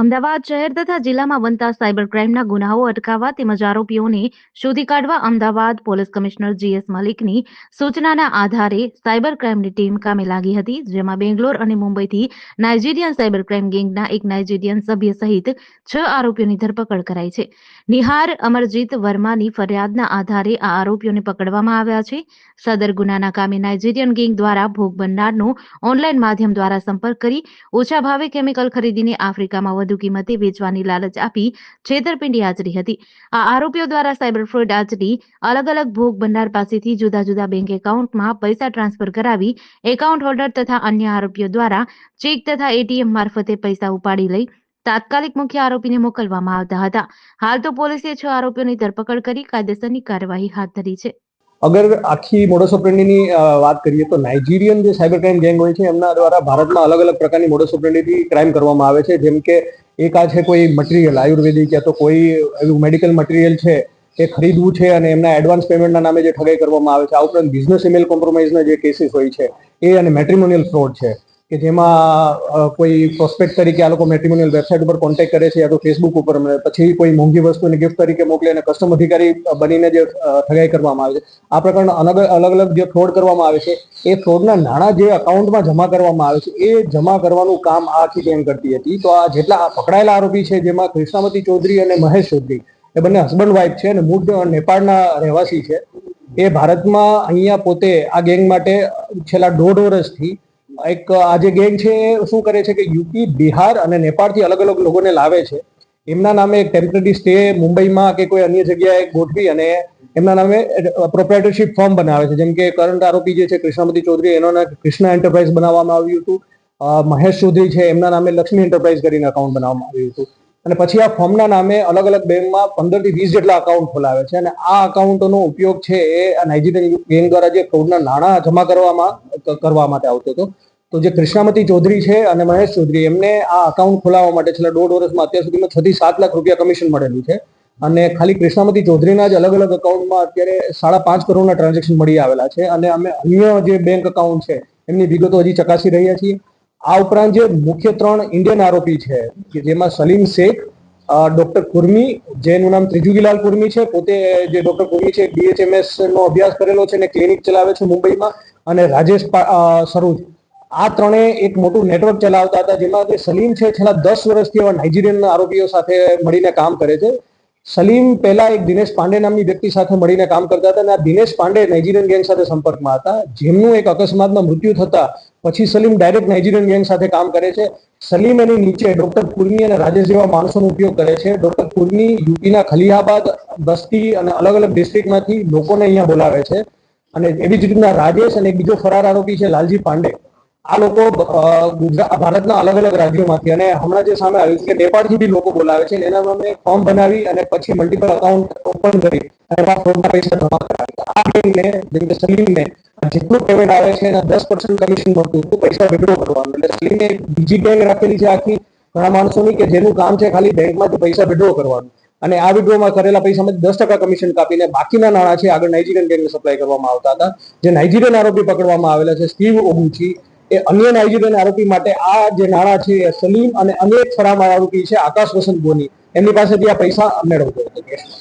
અમદાવાદ શહેર તથા જિલ્લામાં બનતા સાયબર ક્રાઇમના ગુનાઓ અટકાવવા તેમજ આરોપીઓને શોધી કાઢવા અમદાવાદ પોલીસ કમિશનર જીએસ મલિકની સૂચનાના આધારે સાયબર ક્રાઇમની ટીમ કામે લાગી હતી, જેમાં બેંગ્લોર અને મુંબઈથી નાઇજીરિયન સાયબર ક્રાઇમ ગેંગના એક નાઇજીરિયન સભ્ય સહિત 6 આરોપીઓની ધરપકડ કરાઈ છે. નિહાર અમરજીત વર્માની ફરિયાદના આધારે આ આરોપીઓને પકડવામાં આવ્યા છે. સદર ગુનાના કામે નાઇજીરિયન ગેંગ દ્વારા ભોગ બનનારનો ઓનલાઈન માધ્યમ દ્વારા સંપર્ક કરી ઓછા ભાવે કેમિકલ ખરીદીને આફ્રિકામાં વધુ કિંમતે વેચવાની લાલચ આપી છેતરપિંડી આચરી હતી. આ આરોપીઓ દ્વારા સાયબર ફ્રોડ આચરી અલગ-અલગ ભોગ બનનાર પાસેથી જુદા-જુદા બેંક એકાઉન્ટમાં પૈસા ટ્રાન્સફર કરાવી એકાઉન્ટ હોલ્ડર તથા અન્ય આરોપીઓ દ્વારા ચેક તથા એટીએમ મારફતે પૈસા ઉપાડી લઈ તાત્કાલિક મુખ્ય આરોપીને મોકલવામાં આવતા હતા. હાલ તો પોલીસે 6 આરોપીઓની ધરપકડ કરી કાયદેસરની કાર્યવાહી હાથ ધરી છે. અગર આખી મોડસ ઓપરેન્ડીની વાત કરીએ તો નાઇજીરિયન જે સાયબર ક્રાઇમ ગેંગ હોય છે એમના દ્વારા ભારતમાં અલગ અલગ પ્રકારની મોડસ ઓપરેન્ડીથી ક્રાઇમ કરવામાં આવે છે. જેમ કે એક આ છે કોઈ મટીરિયલ આયુર્વેદિક યા તો કોઈ એવું મેડિકલ મટીરિયલ છે એ ખરીદવું છે અને એમના એડવાન્સ પેમેન્ટના નામે જે ઠગાઈ કરવામાં આવે છે. આ ઉપરાંત બિઝનેસ ઈમેલ કોમ્પ્રોમાઇઝના જે કેસીસ હોય છે એ અને મેટ્રિમોનિયલ ફ્રોડ છે કે જેમાં કોઈ પ્રોસ્પેક્ટ તરીકે આ લોકો મેટ્રિમોનિયલ વેબસાઇટ ઉપર કોન્ટેક્ટ કરે છે યા તો ફેસબુક ઉપર, પછી કોઈ મોંઘી વસ્તુને ગિફ્ટ તરીકે મોકલે અને કસ્ટમ અધિકારી બનીને જે ઠગાઈ કરવામાં આવે છે. આ પ્રકારના અલગ અલગ જે ફ્રોડ કરવામાં આવે છે એ ફ્રોડના નાણાં જે અકાઉન્ટમાં જમા કરવામાં આવે છે એ જમા કરવાનું કામ આ આખી ગેંગ કરતી હતી. તો આ જેટલા પકડાયેલા આરોપી છે જેમાં કૃષ્ણામતી ચૌધરી અને મહેશ ચૌધરી એ બંને હસબન્ડ વાઇફ છે અને મૂળ નેપાળના રહેવાસી છે. એ ભારતમાં અહીંયા પોતે આ ગેંગ માટે છેલ્લા 1.5 વર્ષથી એક આ જે ગેંગ છે એ શું કરે છે કે યુપી, બિહાર અને નેપાળથી અલગ અલગ લોકોને લાવે છે. એમના નામે એક ટેમ્પરરી સ્ટે મુંબઈમાં કે કોઈ અન્ય જગ્યાએ ગોઠવી અને એમના નામે પ્રોપ્રાઇટરશિપ ફોર્મ બનાવે છે. જેમ કે કરંટ આરોપી જે છે કૃષ્ણામતી ચૌધરી, એનો કૃષ્ણા એન્ટરપ્રાઇઝ બનાવવામાં આવ્યું હતું. મહેશ ચૌધરી છે એમના નામે લક્ષ્મી એન્ટરપ્રાઇઝ કરીને અકાઉન્ટ બનાવવામાં આવ્યું હતું. અને પછી આ ફોર્મના નામે અલગ અલગ બેંકમાં 15 થી 20 જેટલા અકાઉન્ટ ખોલાવે છે અને આ અકાઉન્ટોનો ઉપયોગ છે એ નાઇજીરિયન ગેંગ દ્વારા જે ફ્રોડના નાણાં જમા કરવા માટે આવતો હતો. તો જે કૃષ્ણામતી ચૌધરી છે અને મહેશ ચૌધરી એમને આ અકાઉન્ટ ખોલાવવા માટે છેલ્લા 1.5 વર્ષમાં અત્યાર સુધીમાં 6 થી 7 લાખ રૂપિયા કમિશન મળેલું છે. અને ખાલી કૃષ્ણામતી ચૌધરીના જ અલગ અલગ અકાઉન્ટમાં અત્યારે 5.5 કરોડના ટ્રાન્ઝેક્શન મળી આવેલા છે. અને અમે અન્ય જે બેંક અકાઉન્ટ છે એમની વિગતો હજી ચકાસી રહ્યા છીએ. આ ઉપરાંત જે મુખ્ય 3 ઇન્ડિયન આરોપી છે કે જેમાં સલીમ શેખ, ડોક્ટર કુર્મી, જેનું નામ ત્રિજુગીલાલ કુર્મી છે, પોતે જે ડોક્ટર કુર્મી છે BHMS નો અભ્યાસ કરેલો છે અને ક્લિનિક ચલાવે છે મુંબઈમાં, અને રાજેશ સરૂજ, આ ત્રણે એક મોટું નેટવર્ક ચલાવતા હતા. જેમાં જે સલીમ છે છેલ્લા 10 વર્ષથી એવા નાઇજીરિયન આરોપીઓ સાથે મળીને કામ કરે છે. સલીમ પહેલા એક દિનેશ પાંડે નામની વ્યક્તિ સાથે મળીને કામ કરતા હતા અને આ દિનેશ પાંડે નાઇજીરિયન ગેંગ સાથે સંપર્કમાં હતા, જેમનું એક અકસ્માતમાં મૃત્યુ થતા પછી સલીમ ડાયરેક્ટ નાઇજીરિયન ગેંગ સાથે કામ કરે છે. સલીમ એની નીચે ડોક્ટર કુર્મી અને રાજેશ જેવા માણસોનો ઉપયોગ કરે છે. ડોક્ટર કુર્મી યુપીના ખલીહાબાદ, બસ્તી અને અલગ અલગ ડિસ્ટ્રિક્ટમાંથી લોકોને અહીંયા બોલાવે છે. અને એવી જ રીતના રાજેશ અને બીજો ફરાર આરોપી છે લાલજી પાંડે, આ લોકો ભારતના અલગ અલગ રાજ્યોમાંથી અને હમણાં જે સામે આવ્યું છે કે નેપાળથી બી લોકો બોલાવે છે. એના નામે ફોર્મ બનાવી અને પછી મલ્ટિપલ અકાઉન્ટ ઓપન કરી અને ફ્રોડના પૈસા જમા કરાવે. આ ગેંગને જેમ કે સલીમને જેટલું પેમેન્ટ આવે છે એના 10% કમિશન મળતું હતું પૈસા વિડ્રો કરવાનું. એટલે સલીમે બીજી ગેંગ રાખેલી છે આખી ઘણા માણસોની કે જેનું કામ છે ખાલી બેંકમાંથી પૈસા વિડ્રો કરવાનું. અને આ વિડ્રોમાં કરેલા પૈસામાંથી 10% કમિશન કાપીને બાકીના નાણાં છે આગળ નાઇજીરિયન ગેંગને સપ્લાય કરવામાં આવતા હતા. જે નાઇજીરિયન આરોપી પકડવામાં આવેલા છે સ્ટીવ ઓગુચી, એ અન્ય નાઇજીરિયન આરોપી માટે આ જે નાણાં છે એ સલીમ અને અન્ય એક ફરાર આરોપી છે આકાશ વસંત ગોની, એમની પાસેથી આ પૈસા મેળવતો હતો.